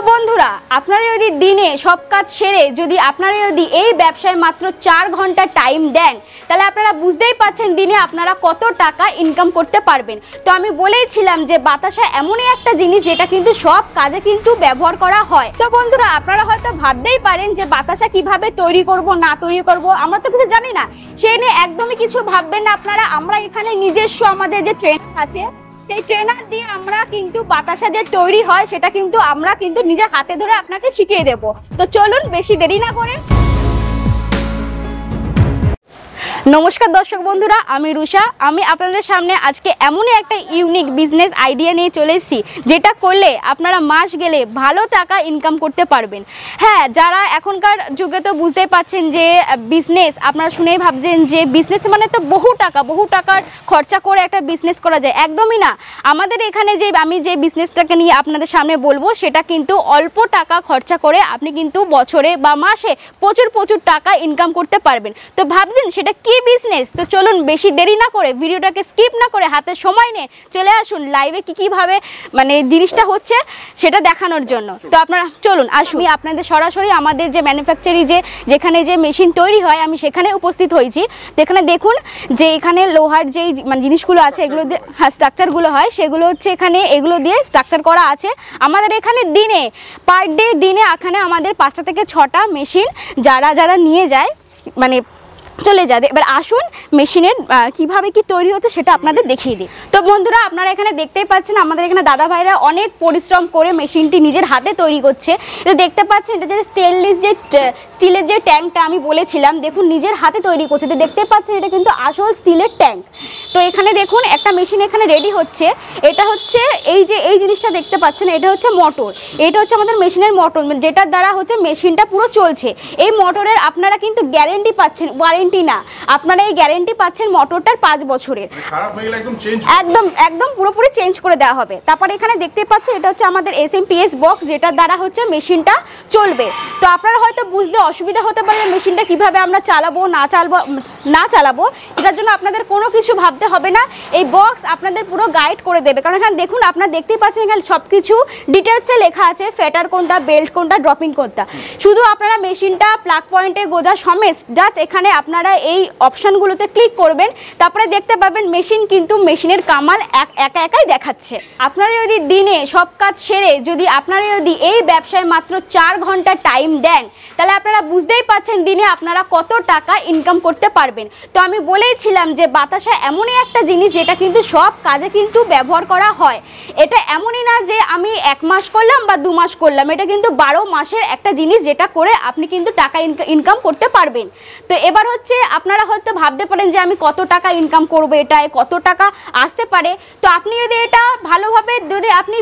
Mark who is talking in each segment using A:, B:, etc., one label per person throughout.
A: বন্ধুরা আপনারা যদি দিনে সব কাজ সেরে যদি আপনারা যদি এই ব্যবসায় মাত্র 4 ঘন্টা টাইম দেন তাহলে আপনারা বুঝতেই পাচ্ছেন দিনে আপনারা কত টাকা ইনকাম করতে পারবেন। তো আমি বলেইছিলাম যে বাতাসা এমনই একটা জিনিস যেটা কিন্তু সব কাজে কিন্তু ব্যবহার করা হয়। তো বন্ধুরা আপনারা হয়তো ভাবতেই পারেন যে বাতাসা কিভাবে তৈরি করব না তৈরি করব আমরা তো কিছু জানি না, সেই নিয়ে একদমই কিছু ভাববেন না আপনারা। আমরা এখানে নিজস্ব আমাদের যে ট্রেনার আছে সেই ট্রেনার দিয়ে আমরা কিন্তু বাতাসা যে তৈরি হয় সেটা কিন্তু আমরা কিন্তু নিজের হাতে ধরে আপনাকে শিখিয়ে দেব। তো চলুন বেশি দেরি না করে। নমস্কার দর্শক বন্ধুরা, আমি রুষা। আমি আপনাদের সামনে আজকে এমনই একটা ইউনিক বিজনেস আইডিয়া নিয়ে চলে এসেছি যেটা করলে আপনারা মাস গেলে ভালো টাকা ইনকাম করতে পারবেন। হ্যাঁ, যারা এখনকার যুগে তো বুঝতেই পাচ্ছেন যে বিজনেস আপনারা শুনেই ভাবছেন যে বিজনেস মানে তো বহু টাকার খরচা করে একটা বিজনেস করা যায়। একদমই না। আমাদের এখানে যে আমি যে বিজনেসটাকে নিয়ে আপনাদের সামনে বলবো সেটা কিন্তু অল্প টাকা খরচা করে আপনি কিন্তু বছরে বা মাসে প্রচুর টাকা ইনকাম করতে পারবেন। তো ভাবছেন সেটা কি বিজনেস? তো চলুন বেশি দেরি না করে ভিডিওটাকে স্কিপ না করে হাতে সময় নিয়ে চলে আসুন লাইভে কিভাবে মানে জিনিসটা হচ্ছে সেটা দেখানোর জন্য। তো আপনারা চলুন আসুন, আমি আপনাদের সরাসরি আমাদের যে ম্যানুফ্যাকচারিং যেখানে যে মেশিন তৈরি হয় আমি সেখানে উপস্থিত হয়েছি। তো এখানে দেখুন যে এখানে লোহার যেই মানে জিনিসগুলো আছে এগুলো দিয়ে স্ট্রাকচারগুলো হয় সেগুলো হচ্ছে এখানে এগুলো দিয়ে স্ট্রাকচার করা আছে। আমাদের এখানে দিনে পার ডে এখানে আমাদের 5টা থেকে 6টা মেশিন যারা নিয়ে যায় মানে চলে যাবে। এবার আসুন মেশিনের কিভাবে কি তৈরি হচ্ছে সেটা আপনাদের দেখিয়ে দিই। তো বন্ধুরা আপনারা এখানে দেখতেই পাচ্ছেন আমাদের এখানে দাদা ভাইরা অনেক পরিশ্রম করে মেশিনটি নিজের হাতে তৈরি করছে। এটা দেখতে পাচ্ছেন এটা যে স্টিলের যে ট্যাঙ্কটা আমি বলেছিলাম দেখুন নিজের হাতে তৈরি করছে। তো দেখতে পাচ্ছেন এটা কিন্তু আসল স্টিলের ট্যাঙ্ক। তো এখানে দেখুন একটা মেশিন এখানে রেডি হচ্ছে। এটা হচ্ছে এই জিনিসটা দেখতে পাচ্ছেন এটা হচ্ছে মোটর। এটা হচ্ছে আমাদের মেশিনের মোটর যেটার দ্বারা হচ্ছে মেশিনটা পুরো চলছে। এই মোটরের আপনারা কিন্তু গ্যারেন্টি পাচ্ছেন, ওয়ারেন্টি না, আপনারা এই গ্যারেন্টি পাচ্ছেন মোটরটার 5 বছরের। একদম পুরোপুরি চেঞ্জ করে দেওয়া হবে। তারপর এখানে দেখতে পাচ্ছেন এটা হচ্ছে আমাদের SMPS বক্স যেটার দ্বারা হচ্ছে মেশিনটা চলবে। তো আপনারা হয়তো বুঝতে অসুবিধা হতে পারে মেশিনটা কিভাবে আমরা চালাবো না চালাবো এটার জন্য আপনাদের কোনো কিছু ভাবতে হবে না। এই বক্স আপনাদের পুরো গাইড করে দেবে। কারণ এখানে দেখুন আপনারা দেখতেই পাচ্ছেন এখানে সবকিছু ডিটেলসে লেখা আছে, ফেটার কোনটা, বেল্ট কোনটা, ড্রপিং কোনটা। শুধু আপনারা মেশিনটা প্লাগ পয়েন্টে গোজা সমেত জাস্ট এখানে আপনারা এই অপশনগুলোতে ক্লিক করবেন, তারপরে দেখতে পাবেন মেশিন কিন্তু মেশিনের কামাল একাই দেখাচ্ছে। আপনারা যদি দিনে সব কাজ সেরে যদি আপনারা যদি এই ব্যবসায় মাত্র 4 ঘন্টা টাইম দেন তাহলে আপনারা বুঝতেই পাচ্ছেন দিনে আপনারা কত টাকা ইনকাম করতে পারবেন। তো আমি বলেইছিলাম যে বাতাসা এমনই একটা জিনিস যেটা কিন্তু সব কাজে কিন্তু ব্যবহার করা হয়। এটা এমনই না যে আমি 1 মাস করলাম বা 2 মাস করলাম, এটা কিন্তু 12 মাসের একটা জিনিস যেটা করে আপনি কিন্তু টাকা ইনকাম করতে পারবেন। তো এবার হচ্ছে আপনারা হয়তো ভাবতে পারেন যে আমি কত টাকা ইনকাম করবো, এটায় কত টাকা আসতে পারে। তো আপনি যদি এটা ভালোভাবে যদি আপনি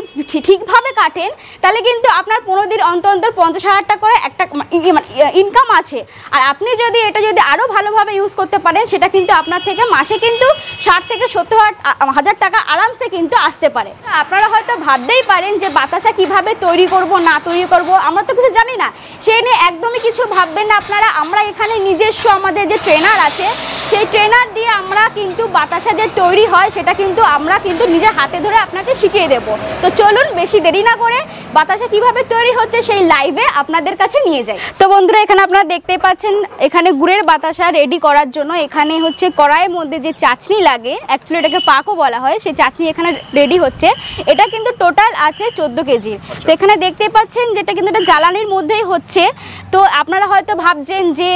A: ঠিকভাবে কাটেন তাহলে কিন্তু আপনার 15 দিন অন্তর 50,000 টাকা করে একটা ইনকাম আছে। আর আপনি যদি এটা যদি আরও ভালোভাবে ইউজ করতে পারেন সেটা কিন্তু আপনার থেকে মাসে কিন্তু 60 থেকে 70,000 টাকা আরামসে কিন্তু আসতে পারে। আপনারা হয়তো ভাবতেই পারেন যে বাতাসা কিভাবে তৈরি করব না তৈরি করব আমরা তো কিছু জানি না, সেই নিয়ে একদমই কিছু ভাববেন না আপনারা। আমরা এখানে নিজস্ব আমাদের যে ট্রেনার আছে সেই ট্রেনার দিয়ে আমরা কিন্তু বাতাসা যে তৈরি হয় সেটা কিন্তু আমরা কিন্তু নিজের হাতে ধরে আপনাকে শিখিয়ে দেব। তো চলুন বেশি দেরি না করে বাতাসা কিভাবে তৈরি হচ্ছে সেই লাইভে আপনাদের কাছে নিয়ে যাই। তো বন্ধুরা এখানে আপনারা দেখতে পাচ্ছেন এখানে গুড়ের বাতাসা রেডি করার জন্য এখানে হচ্ছে কড়াইয়ের মধ্যে যে চাটনি লাগে, অ্যাকচুয়ালি এটাকে পাকও বলা হয়, সেই চাটনি এখানে রেডি হচ্ছে। এটা কিন্তু টোটাল আছে 14 কেজির। তো এখানে দেখতে পাচ্ছেন যেটা কিন্তু এটা জ্বালানির মধ্যেই হচ্ছে। তো আপনারা হয়তো ভাবছেন যে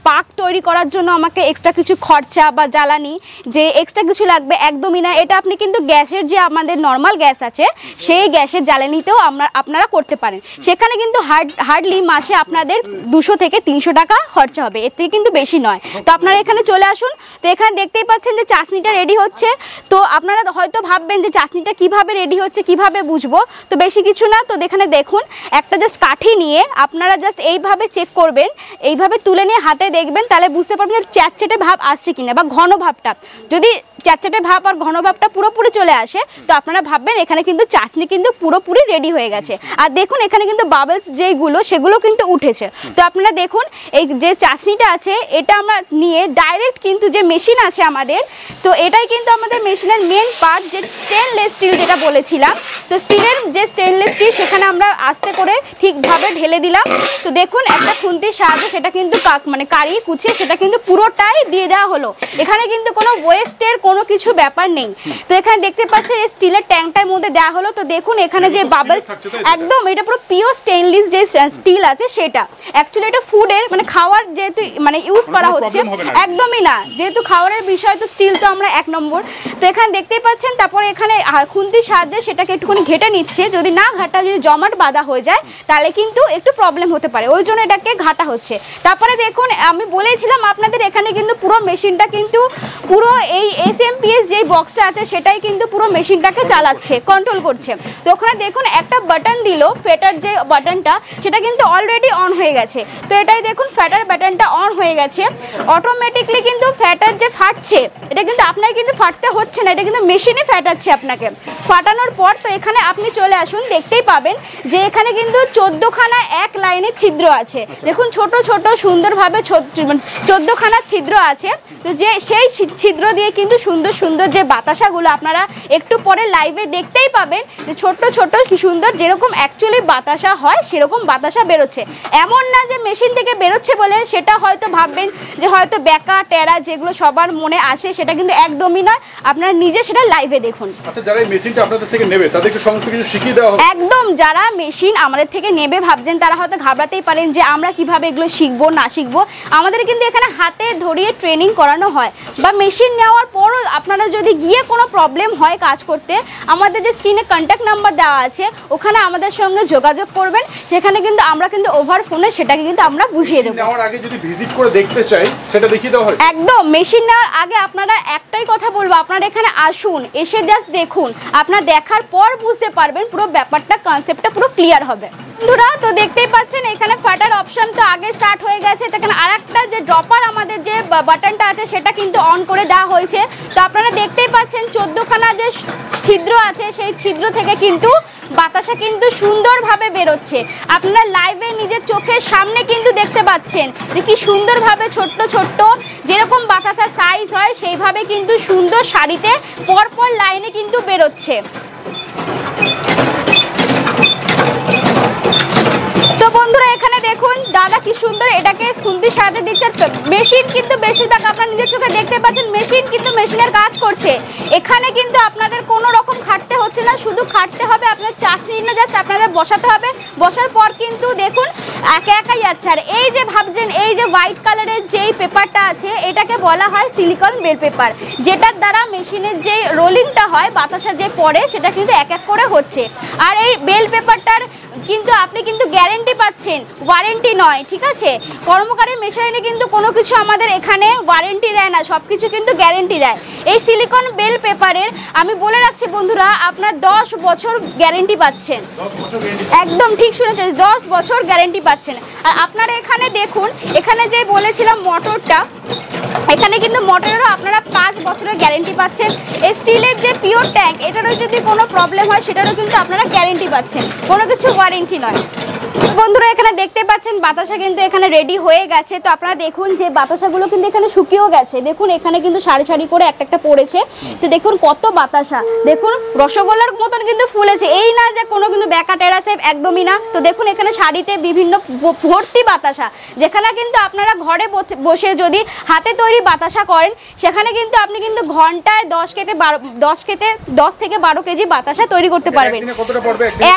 A: পাক তৈরি করার জন্য আমাকে এক্সট্রা কিছু খরচা বা জ্বালানি যে এক্সট্রা কিছু লাগবে, একদমই না। এটা আপনি কিন্তু গ্যাসের যে আমাদের নর্মাল গ্যাস আছে সেই গ্যাসের জ্বালানিতেও আপনারা করতে পারেন। সেখানে কিন্তু হার্ডলি মাসে আপনাদের 200 থেকে 300 টাকা খরচা হবে, এর থেকে কিন্তু বেশি নয়। তো আপনারা এখানে চলে আসুন। তো এখানে দেখতেই পাচ্ছেন যে চাটনিটা রেডি হচ্ছে। তো আপনারা হয়তো ভাববেন যে চাটনিটা কিভাবে রেডি হচ্ছে কিভাবে বুঝবো। তো বেশি কিছু না, তো এখানে দেখুন একটা জাস্ট কাঠি নিয়ে আপনারা জাস্ট এইভাবে চেক করবেন, এইভাবে তুলে নিয়ে হাতে দেখবেন তাহলে বুঝতে পারবেন যে চ্যাটচ্যাটে ভাব আসছে কিনা বা ঘন ভাবটা। যদি চ্যাটচ্যাটে ভাব আর ঘন ভাবটা পুরোপুরি চলে আসে, তো আপনারা ভাববেন এখানে কিন্তু চাটনি কিন্তু পুরোপুরি রেডি হয়ে গেছে। আর দেখুন এখানে কিন্তু বাবলস যেগুলো সেগুলো কিন্তু উঠেছে। তো আপনারা দেখুন এই যে চাটনিটা আছে এটা আমরা নিয়ে ডাইরেক্ট কিন্তু যে মেশিন আছে আমাদের, তো এটাই কিন্তু আমাদের মেশিনের মেন পার্ট, যে স্টেনলেস স্টিল যেটা বলেছিলাম। তো স্টিলের যে স্টেনলেস স্টিল সেখানে আমরা আস্তে করে ঠিকভাবে ঢেলে দিলাম। তো দেখুন একটা খুন্তির সাহায্যে সেটা কিন্তু মানে কাড়িয়ে কুচিয়ে সেটা কিন্তু পুরোটাই দিয়ে দেওয়া হলো। এখানে কিন্তু কোনো ওয়েস্টের কোনো কিছু ব্যাপার নেই। তো এখানে দেখতে পাচ্ছেন এই স্টিলের ট্যাঙ্কটার মধ্যে দেওয়া হলো। তো দেখুন এখানে যে বাবলস, একদম এটা পুরো পিওর স্টেনলেস যে স্টিল আছে সেটা। অ্যাকচুয়ালি এটা ফুডের মানে খাওয়ার যেহেতু মানে ইউজ করা হচ্ছে, একদমই না, যেহেতু খাওয়ারের বিষয় তো স্টিল তো আমরা 1 নম্বর। তো এখানে দেখতেই পাচ্ছেন, তারপরে এখানে খুন্তির সাহায্যে সেটাকে একটুখানি ঘেটে নিচ্ছে। যদি না ঘাটা, যদি জমাট বাঁধা হয়ে যায় তাহলে কিন্তু একটু প্রবলেম হতে পারে, ওই জন্য এটাকে ঘাটা হচ্ছে। তারপরে দেখুন আমি বলেছিলাম আপনাদের এখানে কিন্তু পুরো মেশিনটা কিন্তু পুরো এই SMPS যে বক্সটা আছে সেটাই কিন্তু পুরো মেশিনটাকে চালাচ্ছে, কন্ট্রোল করছে। তো ওখানে দেখুন একটা বাটন দিল, ফেটার যে বাটনটা সেটা কিন্তু অলরেডি অন হয়ে গেছে। তো এটাই দেখুন ফ্যাটার বাটনটা অন হয়ে গেছে, অটোমেটিকলি কিন্তু ফ্যাটার যে ফাটছে এটা কিন্তু আপনাকে কিন্তু ফাটতে হচ্ছে না, এটা কিন্তু মেশিনে ফাটাচ্ছে আপনাকে। ফাটানোর পর তো এখানে আপনি চলে আসুন, দেখতেই পাবেন যে এখানে কিন্তু 14খানা এক লাইনে ছিদ্র আছে। দেখুন ছোট ছোট সুন্দরভাবে 14খানা ছিদ্র আছে। তো যে সেই ছিদ্র দিয়ে কিন্তু সুন্দর সুন্দর যে বাতাসাগুলো আপনারা একটু পরে লাইভে দেখতেই পাবেন, যে ছোট ছোট কি সুন্দর যেরকম অ্যাকচুয়ালি বাতাসা হয় সেরকম বাতাসা বেরোচ্ছে। এমন না যে মেশিন থেকে বেরোচ্ছে বলে সেটা হয়তো ভাববেন যে হয়তো বেকা টেরা যেগুলো সবার মনে আসে, সেটা কিন্তু একদমই নয়। আপনারা নিজে সেটা লাইভে দেখুন।
B: আচ্ছা, যারা এই মেশিনটা আপনাদের থেকে নেবে তাদেরকে সমস্ত কিছু শিখিয়ে দেওয়া হবে?
A: একদম, যারা মেশিন আমাদের থেকে নেবে ভাবছেন তারা হয়তো ঘাবড়াতেই পারেন যে আমরা কিভাবে এগুলো শিখবো না শিখবো। আমাদের কিন্তু এখানে হাতে ধরিয়ে ট্রেনিং করানো হয়, বা মেশিন নেওয়ার পরও আপনারা যদি গিয়ে কোনো প্রবলেম হয় কাজ করতে, আমাদের যে স্ক্রিনে কন্ট্যাক্ট নাম্বার দেওয়া আছে ওখানে আমাদের সঙ্গে যোগাযোগ করবেন। সেখানে কিন্তু আমরা কিন্তু ওভার ফোনে সেটাকে কিন্তু আমরা বুঝিয়ে দেবো।
B: নেওয়ার আগে যদি ভিজিট করে দেখতে চাই সেটা দেখিয়ে দেওয়া হয়?
A: একদম, মেশিন নেওয়ার আগে আপনারা একটাই কথা বলবো, আপনারা এখানে আসুন, এসে জাস্ট দেখুন। আপনারা দেখার পর বুঝতে পারবেন পুরো ব্যাপারটা, কনসেপ্টটা পুরো ক্লিয়ার হবে। বন্ধুরা তো দেখতেই পাচ্ছেন এখানে ফাটার অপশন তো আগে স্টার্ট হয়ে গেছে। তো এখানে আরেকটা যে ড্রপার আমাদের যে বাটনটা আছে সেটা কিন্তু অন করে দেওয়া হয়েছে। তো আপনারা দেখতেই পাচ্ছেন 14খানা যে ছিদ্র আছে সেই ছিদ্র থেকে কিন্তু বাতাসা কিন্তু সুন্দরভাবে বেরোচ্ছে। আপনারা লাইভে নিজের চোখের সামনে কিন্তু দেখতে পাচ্ছেন যে কি সুন্দরভাবে ছোট্ট ছোট্ট যেরকম বাতাসা সাইজ হয় সেইভাবে কিন্তু সুন্দর সারিতে পরপর লাইনে কিন্তু বেরোচ্ছে। তো বন্ধুরা এখানে দেখুন দাদা কি সুন্দর এটাকে খুন্তির সাথে দিচ্ছে। মেশিন কিন্তু বেশিরভাগ আপনারা নিজের চোখে দেখতে পাচ্ছেন, মেশিন কিন্তু মেশিনের কাজ করছে। এখানে কিন্তু আপনাদের কোনো রকম খাটতে হচ্ছে না, শুধু খাটতে হবে আপনার চাকরি না, জাস্ট আপনাদের বসাতে হবে। বসার পর কিন্তু দেখুন একা একাই যাচ্ছে। আর এই যে ভাবছেন এই যে হোয়াইট কালারের যেই পেপারটা আছে এটাকে বলা হয় সিলিকন বেল পেপার, যেটার দ্বারা মেশিনের যে রোলিংটা হয় বাতাসা যে পড়ে সেটা কিন্তু এক এক করে হচ্ছে। আর এই বেল পেপারটার কিন্তু আপনি কিন্তু গ্যারেন্টি পাচ্ছেন, ওয়ারেন্টি নয়, ঠিক আছে? কর্মকারী মেশিনে কিন্তু কোনো কিছু আমাদের এখানে ওয়ারেন্টি দেয় না, সব কিছু কিন্তু গ্যারেন্টি দেয়। এই সিলিকন বেল পেপারের আমি বলে রাখছি বন্ধুরা, আপনার 10 বছর গ্যারেন্টি পাচ্ছেন। একদম ঠিক শুনেছেন, 10 বছর গ্যারেন্টি পাচ্ছেন। আর আপনারা এখানে দেখুন, এখানে যে বলেছিলাম মোটরটা, এখানে কিন্তু মোটরেরও আপনারা 5 বছরের গ্যারেন্টি পাচ্ছেন। এই স্টিলের যে পিওর ট্যাঙ্ক এটারও যদি কোনো প্রবলেম হয় সেটারও কিন্তু আপনারা গ্যারেন্টি পাচ্ছেন, কোনো কিছু ওয়ারেন্টি নয়। বন্ধুরা এখানে দেখতে পাচ্ছেন বাতাসা কিন্তু এখানে রেডি হয়ে গেছে। তো আপনারা দেখুন যে বাতাসাগুলো কিন্তু এখানে শুকিয়েও গেছে। দেখুন এখানে কিন্তু সারি সারি করে একটা একটা পড়েছে। তো দেখুন কত বাতাসা, দেখুন রসগোল্লার মতন কিন্তু ফুলেছে, এই না যে কোনো কিন্তু ব্যাকা টেরা শেপ, একদমই না। তো দেখুন এখানে শাড়িতে বিভিন্ন ভর্তি বাতাসা, যেখানে কিন্তু আপনারা ঘরে বসে যদি হাতে তৈরি বাতাসা করেন সেখানে কিন্তু আপনি কিন্তু ঘন্টায় 10 থেকে 12 কেজি বাতাসা তৈরি করতে পারবেন।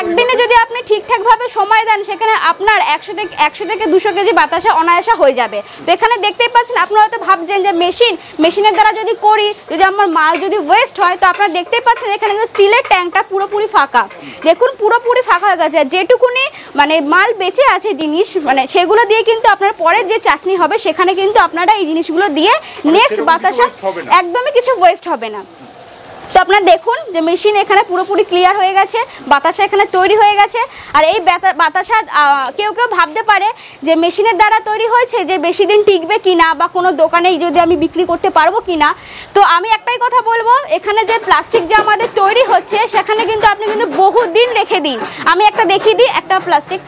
A: একদিনে যদি আপনি ঠিকঠাক ভাবে সময় দেন সেখানে আপনার 100 থেকে 200 কেজি বাতাসা অনায়াসা হয়ে যাবে। তো এখানে দেখতেই পাচ্ছেন, আপনারা হয়তো ভাবছেন যে মেশিনের দ্বারা যদি করি, যদি আমার মাল যদি ওয়েস্ট হয়, তো আপনারা দেখতেই পাচ্ছেন এখানে স্টিলের ট্যাঙ্কটা পুরোপুরি ফাঁকা। দেখুন পুরোপুরি ফাঁকা হয়ে গেছে। যেটুকুনি মানে মাল বেঁচে আছে জিনিস, মানে সেগুলো দিয়ে কিন্তু আপনার পরের যে চাটনি হবে সেখানে কিন্তু আপনারা এই জিনিসগুলো দিয়ে নেক্সট বাতাসা একদমই কিছু ওয়েস্ট হবে না। তো আপনারা দেখুন যে মেশিন এখানে পুরোপুরি ক্লিয়ার হয়ে গেছে, বাতাসা এখানে তৈরি হয়ে গেছে। আর এই বাতাসা কেউ কেউ ভাবতে পারে যে মেশিনের দ্বারা তৈরি হয়েছে যে বেশি দিন টিকবে কিনা বা কোনো দোকানেই যদি আমি বিক্রি করতে পারবো কিনা। তো আমি একটাই কথা বলবো, এখানে যে প্লাস্টিক যে আমাদের তৈরি হচ্ছে সেখানে কিন্তু আপনি কিন্তু বহু দিন রেখে দিন। আমি একটা দেখিয়ে দিই, একটা প্লাস্টিক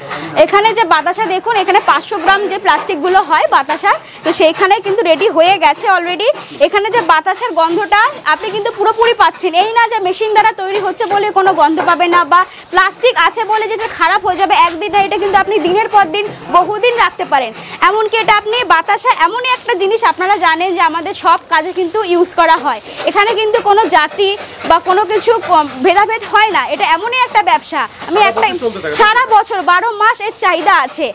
A: এখানে যে বাতাসা দেখুন, এখানে 500 গ্রাম যে প্লাস্টিকগুলো হয় বাতাসা, তো সেইখানে কিন্তু রেডি হয়ে গেছে অলরেডি। এখানে যে বাতাসার গন্ধটা আপনি কিন্তু পুরোপুরি পাচ্ছেন, এই না যে মেশিন দ্বারা তৈরি হচ্ছে বলে কোনো গন্ধ পাবে না বা প্লাস্টিক আছে বলে যেটা খারাপ হয়ে যাবে একদিন, এটা কিন্তু আপনি দিনের পর দিন বহুদিন রাখতে পারেন। এমনকি এটা আপনি বাতাসা এমনই একটা জিনিস, আপনারা জানেন যে আমাদের সব কাজে কিন্তু ইউজ করা হয়, এখানে কিন্তু কোনো জাতি বা কোনো কিছু ভেদাভেদ হয় না, এটা এমনই একটা ব্যবসা। আমি একটাই সারা বছর 12 মাস এর চাহিদা আছে।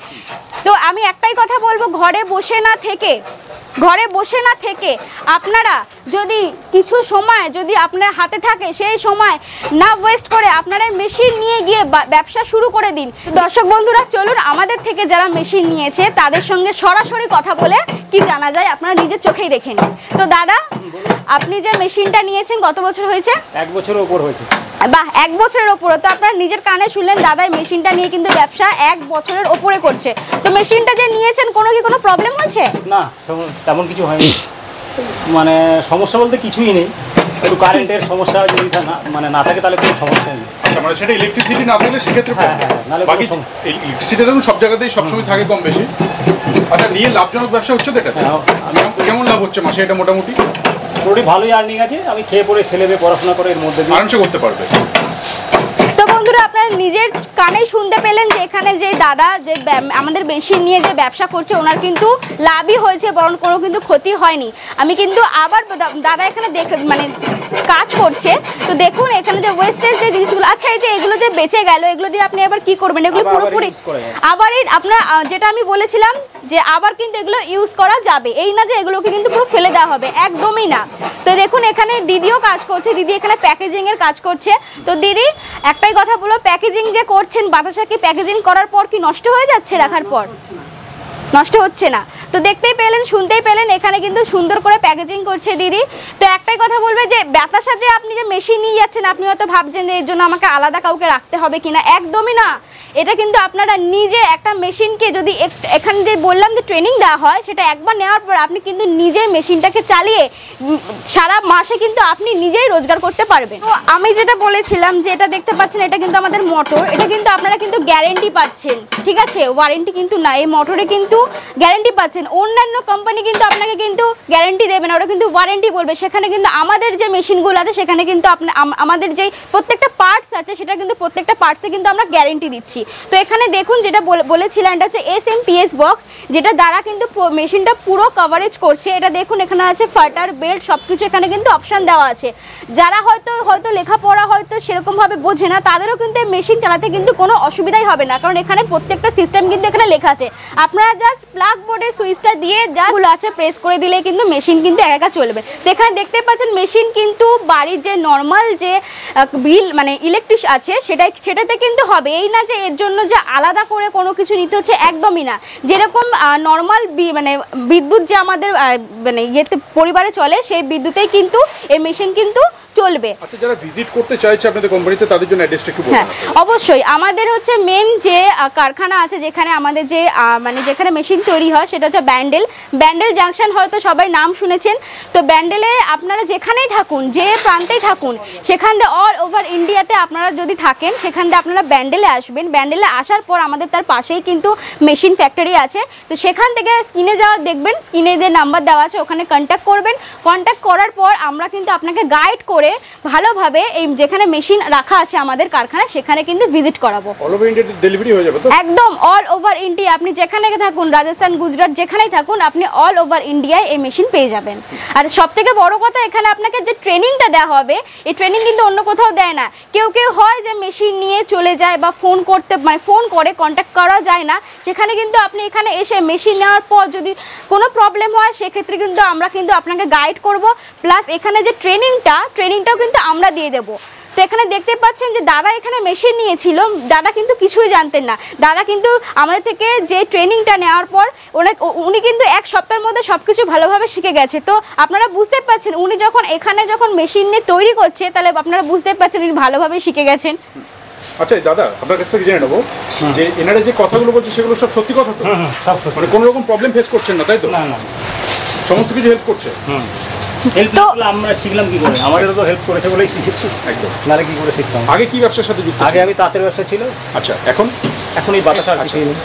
A: তো আমি একটাই কথা বলবো, ঘরে বসে না থেকে আপনারা যদি কিছু সময় যদি আপনার হাতে থাকে সেই সময় না ওয়েস্ট করে আপনারা মেশিন নিয়ে গিয়ে ব্যবসা শুরু করে দিন। দর্শক বন্ধুরা চলুন আমাদের থেকে যারা মেশিন নিয়েছে তাদের সঙ্গে সরাসরি কথা বলে কি জানা যায় আপনারা নিজের চোখেই দেখে নিন। তো দাদা, আপনি যে মেশিনটা নিয়েছেন কত বছর হয়েছে?
C: 1 বছরের উপর হয়েছে।
A: বাহ, 1 বছরের ওপরে। তো আপনারা নিজের কানে শুনলেন, দাদা মেশিনটা নিয়ে কিন্তু ব্যবসা 1 বছরের ওপরে করছে। তো মেশিনটা যে নিয়েছেন কোনো প্রবলেম হয়েছে?
C: না, তেমন কিছু হয়নি, মানে সমস্যা বলতে কিছুই নেই, একটু কারেন্টের সমস্যা যদি না থাকে তাহলে কোনো সমস্যা নেই।
B: আচ্ছা, মানে সেটা ইলেকট্রিসিটি না থাকলে সেক্ষেত্রে বাকি ইলেকট্রিসিটি দেখুন সব জায়গাতেই সবসময় থাকে কম বেশি। আচ্ছা, নিয়ে লাভজনক ব্যবসা হচ্ছে তো এটা? কেমন লাভ হচ্ছে মাসে এটা মোটামুটি?
C: ভালোই আর্নিং আছে, আমি খেয়ে পড়ে ছেলে মেয়ে পড়াশোনা করে এর মধ্যে
B: আরামসে করতে পারবে।
A: তো বন্ধুরা আপনারা নিজের কানেই শুনতে পেলেন যে এখানে যে দাদা যে আমাদের মেশিন নিয়ে যে ব্যবসা করছে ওনার কিন্তু লাভই হয়েছে, বরং কোনো কিন্তু ক্ষতি হয়নি। আমি কিন্তু আবার দাদা এখানে মানে কাজ করছে, তো দেখুন এখানে যে ওয়েস্টেজ যে জিনিসগুলো, আচ্ছা এই যে এগুলো যে বেঁচে গেল এগুলো দিয়ে আপনি আবার কি করবেন? এগুলো পুরোপুরি আবার আপনার যেটা আমি বলেছিলাম যে আবার কিন্তু এগুলো ইউজ করা যাবে, এই না যে এগুলোকে কিন্তু পুরো ফেলে দেওয়া হবে, একদমই না। তো দেখুন এখানে দিদিও কাজ করছে, দিদি এখানে প্যাকেজিং এর কাজ করছে। তো দিদি একটাই কথা বলো, প্যাকেজিং যে করছেন বাতাসা কি প্যাকেজিং করার পর কি নষ্ট হয়ে যাচ্ছে? রাখার পর নষ্ট হচ্ছে না। তো দেখতেই পেলেন, শুনতেই পেলেন, এখানে কিন্তু সুন্দর করে প্যাকেজিং করছে দিদি। তো একটাই কথা বলবে যে বাতাসা যে আপনি যে মেশিন নিয়ে যাচ্ছেন, আপনি হয়তো ভাবছেন যে এর জন্য আমাকে আলাদা কাউকে রাখতে হবে কিনা, একদমই না। এটা কিন্তু আপনারা নিজে একটা মেশিনকে যদি এখানে যে বললাম যে ট্রেনিং দেওয়া হয়, সেটা একবার নেওয়ার পর আপনি কিন্তু নিজে মেশিনটাকে চালিয়ে সারা মাসে কিন্তু আপনি নিজেই রোজগার করতে পারবেন। তো আমি যেটা বলেছিলাম যে এটা দেখতে পাচ্ছেন, এটা কিন্তু আমাদের মোটর, এটা কিন্তু আপনারা কিন্তু গ্যারেন্টি পাচ্ছেন, ঠিক আছে, ওয়ারেন্টি কিন্তু না, এই মোটরে কিন্তু গ্যারেন্টি পাচ্ছেন। অন্যান্য কোম্পানি কিন্তু আপনাকে কিন্তু গ্যারেন্টি দেবে না, ওরা কিন্তু ওয়ারেন্টি বলবে। সেখানে কিন্তু আমাদের যে মেশিনগুলো আছে সেখানে কিন্তু আমাদের যে প্রত্যেকটা পার্টস আছে সেটা কিন্তু প্রত্যেকটা পার্টসে কিন্তু আমরা গ্যারেন্টি দিচ্ছি। তো এখানে দেখুন যেটা বলেছিলাম, এটা হচ্ছে SMPS বক্স, যেটা দ্বারা কিন্তু মেশিনটা পুরো কভারেজ করছে। এটা দেখুন এখানে আছে ফাটার, বেল্ট, সবকিছু এখানে কিন্তু অপশান দেওয়া আছে। যারা হয়তো লেখাপড়া হয়তো সেরকমভাবে বোঝে না, তাদেরও কিন্তু এই মেশিন চালাতে কিন্তু কোনো অসুবিধাই হবে না, কারণ এখানে প্রত্যেকটা সিস্টেম কিন্তু এখানে লেখা আছে। আপনারা জাস্ট প্লাগ বোর্ডে সুইচটা দিয়ে যাগুলো আছে প্রেস করে দিলে কিন্তু মেশিন কিন্তু একা চলবে। তো এখানে দেখতে পাচ্ছেন মেশিন কিন্তু বাড়ির যে নর্মাল যে বিল মানে ইলেকট্রিক আছে সেটাতে কিন্তু হবে, এই না যে এর জন্য যে আলাদা করে কোনো কিছু নিতে হচ্ছে, একদমই না। যেরকম নর্মাল মানে বিদ্যুৎ যে আমাদের মানে ইয়েতে পরিবারে চলে, সেই বিদ্যুতেই কিন্তু এই মেশিন কিন্তু চলবে।
B: আচ্ছা, যারা ভিজিট করতে চাইছে আপনাদের কোম্পানিতে তাদের জন্য অ্যাড্রেসটা একটু বলুন।
A: হ্যাঁ, অবশ্যই আমাদের হচ্ছে মেন যে কারখানা আছে, যেখানে আমাদের যে মানে যেখানে মেশিন তৈরি হয় সেটা হচ্ছে ব্যান্ডেল জাংশন, হয়তো সবাই নাম শুনেছেন। তো ব্যান্ডেলে আপনারা যেখানেই থাকুন, যে প্রান্তেই থাকুন, সেখান দিয়ে অল ওভার ইন্ডিয়াতে আপনারা যদি থাকেন সেখান দিয়ে আপনারা ব্যান্ডেলে আসবেন। ব্যান্ডেলে আসার পর আমাদের তার পাশেই কিন্তু মেশিন ফ্যাক্টরি আছে। তো সেখান থেকে স্ক্রিনে যাওয়া দেখবেন, স্ক্রিনে যে নাম্বার দেওয়া আছে ওখানে কন্ট্যাক্ট করবেন। কন্ট্যাক্ট করার পর আমরা কিন্তু আপনাকে গাইড করে ভালোভাবে এই যেখানে মেশিন রাখা আছে আমাদের কারখানা সেখানে কিন্তু ভিজিট করাবো।
B: অল ওভার ইন্ডিয়া ডেলিভারি হয়ে যাবে তো?
A: একদম অল ওভার ইন্ডিয়া, আপনি যেখানে থাকুন, রাজস্থান, গুজরাট যেখানেই থাকুন, আপনি অল ওভার ইন্ডিয়ায় এই মেশিন পেয়ে যাবেন। আর সবথেকে বড় কথা, এখানে আপনাকে যে ট্রেনিংটা দেওয়া হবে, এই ট্রেনিং কিন্তু অন্য কোথাও দেয় না। কেউ হয় যে মেশিন নিয়ে চলে যায় বা ফোন করে কন্ট্যাক্ট করা যায় না, সেখানে কিন্তু আপনি এখানে এসে মেশিন নেওয়ার পর যদি কোনো প্রবলেম হয় সেক্ষেত্রে কিন্তু আমরা কিন্তু আপনাকে গাইড করব, প্লাস এখানে যে ট্রেনিংটাও কিন্তু আমরা দিয়ে দেবো। তো এখানে দেখতে পাচ্ছেন যে দাদা এখানে মেশিন নিয়েছিল, দাদা কিন্তু কিছুই জানতেন না। দাদা কিন্তু আমাদের থেকে যে ট্রেনিংটা নেওয়ার পর উনি কিন্তু এক সপ্তাহের মধ্যে সব কিছু ভালোভাবে শিখে গেছে। তো আপনারা বুঝতে পারছেন উনি যখন এখানে যখন মেশিন নিয়ে তৈরি করছে, তাহলে আপনারা বুঝতে পারছেন উনি ভালোভাবে শিখে গেছেন।
B: আচ্ছা দাদা, আপনার কাছ থেকে জেনে নেবো যে এনারা যে কথাগুলো বলছে সেগুলো সব সত্যি কথা তো? মানে কোনো রকম প্রবলেম ফেস করছেন না, তাই তো?
C: না না,
B: সমস্ত কিছু হেল্প করছে।
C: তো আমরা শিখলাম কি করে, আমাদেরও তো হেল্প করেছে বলেই শিখেছি,
B: একদম।
C: নাহলে কি করে শিখতাম।
B: আগে কি ব্যবসার সাথে যুক্ত?
C: আগে আমি তাঁতের ব্যবসা ছিল।
B: আচ্ছা, এখন
C: এই বাতাস আর কিছুই নেই।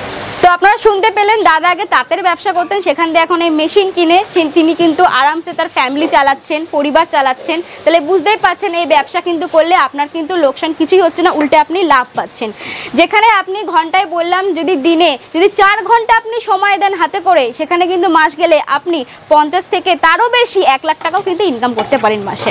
A: তো আপনারা শুনতে পেলেন, দাদা আগে তাঁতের ব্যবসা করতেন, সেখান থেকে এখন এই মেশিন কিনে তিনি কিন্তু আরামসে তার ফ্যামিলি চালাচ্ছেন, পরিবার চালাচ্ছেন। তাহলে বুঝতেই পাচ্ছেন এই ব্যবসা কিন্তু করলে আপনার কিন্তু লোকসান কিছুই হচ্ছে না, উল্টে আপনি লাভ পাচ্ছেন। যেখানে আপনি ঘন্টায় বললাম যদি দিনে 4 ঘন্টা আপনি সময় দেন হাতে করে, সেখানে কিন্তু মাস গেলে আপনি 50 থেকে তারও বেশি 1 লাখ টাকাও কিন্তু ইনকাম করতে পারেন মাসে।